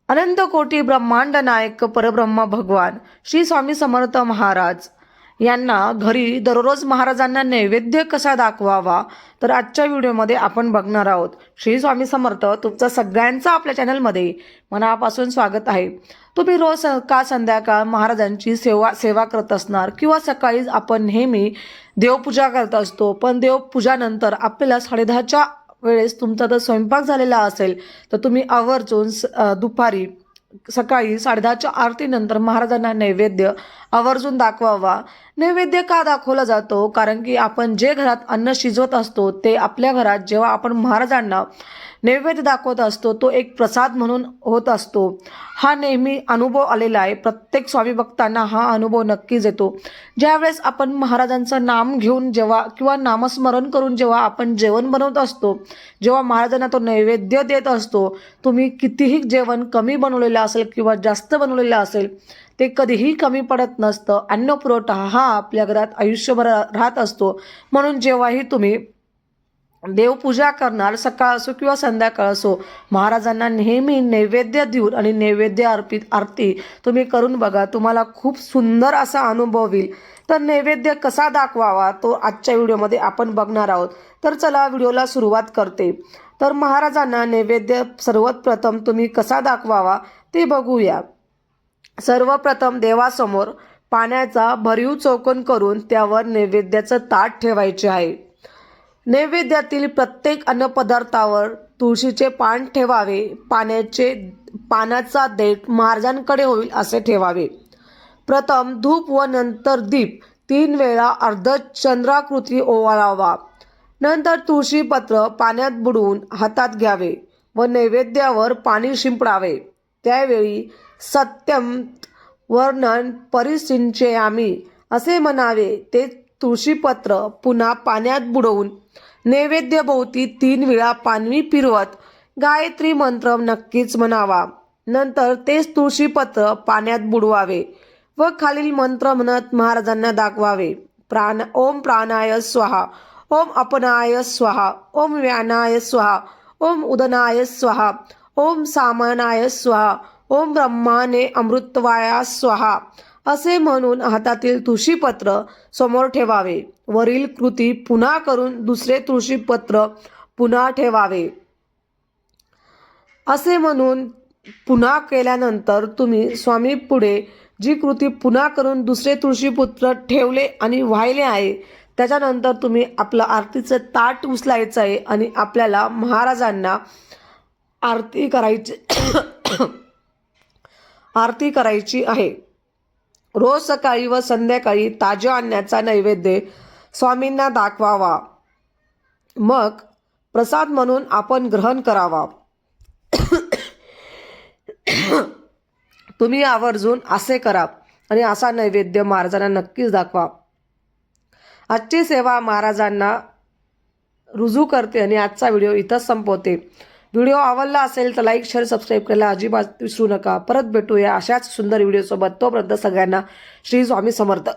अनंत कोटी ब्रह्मांड नायक परब्रह्म भगवान श्री स्वामी समर्थ महाराज यांना घरी दररोज महाराजांना नैवेद्य कसा दाखवावा, तर आजच्या व्हिडिओमध्ये आपण बघणार आहोत. श्री स्वामी समर्थ तुमचं सगळ्यांचं आपल्या चॅनलमध्ये मनापासून स्वागत आहे. तुम्ही रोज का संध्याकाळ महाराजांची सेवा करत असणार किंवा सकाळी आपण नेहमी देवपूजा करत असतो, पण देवपूजानंतर आपल्याला 10:30च्या वेळेस तुमचा जर स्वयंपाक झालेला असेल तर तुम्ही आवर्जून दुपारी सकाळी 10:30च्या आरतीनंतर महाराजांना नैवेद्य आवर्जून दाखवावा. नैवेद्य का दाखवला जातो? कारण की आपण जे घरात अन्न शिजवत असतो ते आपल्या घरात जेव्हा आपण महाराजांना नैवेद्य दाखवत असतो तो एक प्रसाद म्हणून होत असतो. हा नेहमी अनुभव आलेला आहे. प्रत्येक स्वामी भक्तांना हा अनुभव नक्कीच येतो. ज्यावेळेस आपण महाराजांचं नाम घेऊन जेव्हा किंवा नामस्मरण करून जेव्हा आपण जेवण बनवत असतो, जेव्हा महाराजांना तो नैवेद्य देत असतो, तुम्ही कितीही जेवण कमी बनवलेलं असेल किंवा जास्त बनवलेलं असेल ते कधीही कमी पडत नसतं. अन्नपुरवठा हा आपल्या घरात आयुष्यभर राहत असतो. म्हणून जेव्हाही तुम्ही देवपूजा करणार, सकाळ असो किंवा संध्याकाळ असो, महाराजांना नेहमी नैवेद्य देऊन आणि नैवेद्य आरती तुम्ही करून बघा. तुम्हाला खूप सुंदर असा अनुभव येईल. तर नैवेद्य कसा दाखवावा तो आजच्या व्हिडिओमध्ये आपण बघणार आहोत. तर चला व्हिडिओला सुरुवात करते. तर महाराजांना नैवेद्य सर्वात प्रथम तुम्ही कसा दाखवावा ते बघूया. सर्वप्रथम देवासमोर पाण्याचा भरीव चौकोन करून त्यावर नैवेद्याचं ताट ठेवायचे आहे. नैवेद्यातील प्रत्येक अन्नपदार्थावर तुळशीचे पान ठेवावे. पानाचा देठ महाराजांकडे होईल असे ठेवावे. प्रथम धूप व नंतर दीप 3 वेळा अर्धचंद्राकृती ओवाळावा. नंतर तुळशीपत्र पाण्यात बुडवून हातात घ्यावे व नैवेद्यावर पाणी शिंपडावे. त्यावेळी सत्यम वर्णन परिसिंचयामी असे म्हणावे. ते तुळशीपत्र पुन्हा पाण्यात बुडवून नैवेद्यभोवती 3 वेळा पाणी फिरवत गायत्री मंत्र नक्कीच म्हणावा. नंतर तेच तुळशीपत्र पाण्यात बुडवावे व खालील मंत्र म्हणत महाराजांना दाखवावे. ओम प्राणाय स्वाहा, ओम अपनाय स्वाहा, ओम व्यानाय स्वाहा, ओम उदनाय स्वाहा, ओम सामनाय स्वाहा, ओम ब्रह्माने अमृतवाया स्वाहा असे म्हणून हातातील तुळशीपत्र समोर ठेवावे. वरील कृती पुन्हा करून दुसरे तुळशीपत्र पुन्हा ठेवावे. असे म्हणून पुन्हा केल्यानंतर तुम्ही स्वामी पुढे जी कृती पुन्हा करून दुसरे तुळशीपत्र ठेवले आणि वाहिले आहे, त्याच्यानंतर तुम्ही आपलं आरतीचं ताट उचलायचं आहे आणि आपल्याला महाराजांना आरती करायची आहे. रोज सकाळी व संध्याकाळी ताज्या अन्नाचा नैवेद्य स्वामींना दाखवावा. मग प्रसाद म्हणून आपण ग्रहण करावा. तुम्ही आवर्जून असे करा आणि असा नैवेद्य महाराजांना नक्कीच दाखवा. आजची सेवा महाराजांना रुजू करते आणि आजचा व्हिडिओ इथंच संपवते. व्हिडिओ आवडला असेल तर लाईक, शेअर, सबस्क्राईब करायला अजिबात विसरू नका. परत भेटूया अशाच सुंदर व्हिडिओसोबत. तोपर्यंत सगळ्यांना श्री स्वामी समर्थ.